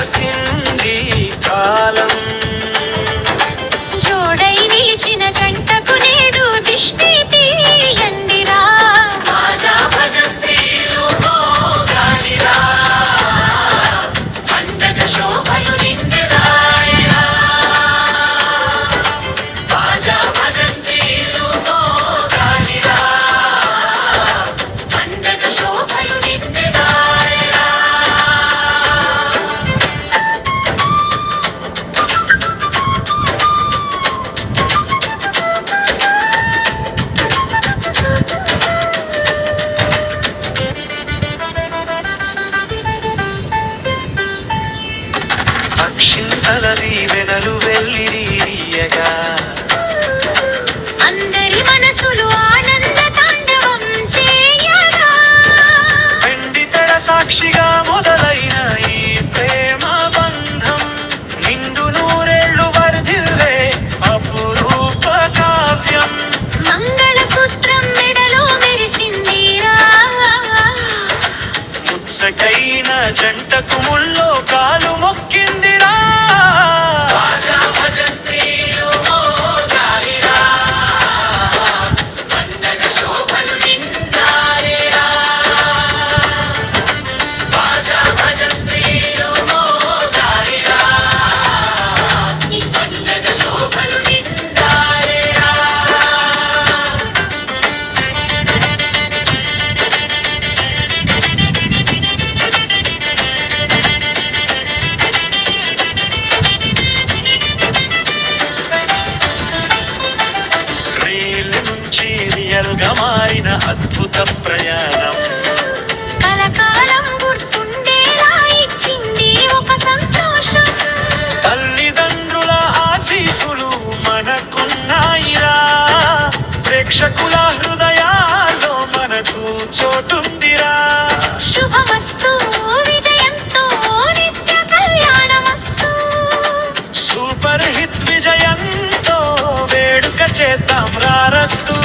రాసింది కాలం. జోడై నిలిచిన జంటకు నేడు దిష్టి తీయండిరా. బాజా భజంత్రీలు మోగాలిరా, పండగ శోభలు నిందెదాయరా. బాజా భజంత్రీలు మోగాలిరా, పండగ శోభలు నిందెదాయరా. అక్షింతల దీవెనలు వెల్లిరీయగా, అందరి మనసులు ఆనంద తాండవం చేయగా, వెండి తెర సాక్షిగా మొదలైన ఈ ప్రేమ బంధం నిండు నూరేళ్లు వర్ధిల్లే అపురూప కావ్యం. మంగళసూత్రం మెడలో మెరిసిందిరా. ముచ్చటైన జంటకు ముల్లో కాలు మొక్కిందిరా. బాజా భజంత్రీలు మోగాలిరా, పండగ శోభలు నిండాలిరా. బాజా భజంత్రీలు మోగాలిరా, పండగ శోభలు నిండాలిరా. రీల్ నుంచి రియల్ గా మారిన అద్భుత ప్రయాణం. కలకాలం గుర్తుండేలా ఇచ్చింది ఒక సంతోషం. తల్లిదండ్రుల ఆశీసులు మనకున్నాయిరా, ప్రేక్షకుల హృదయాల్లో మనకు చోటుందిరా. శుభమస్తు విజయంతో నిత్య కళ్యాణమస్తు. సూపర్ హిట్ విజయంతో వేడుక చేద్దాం రారస్తూ.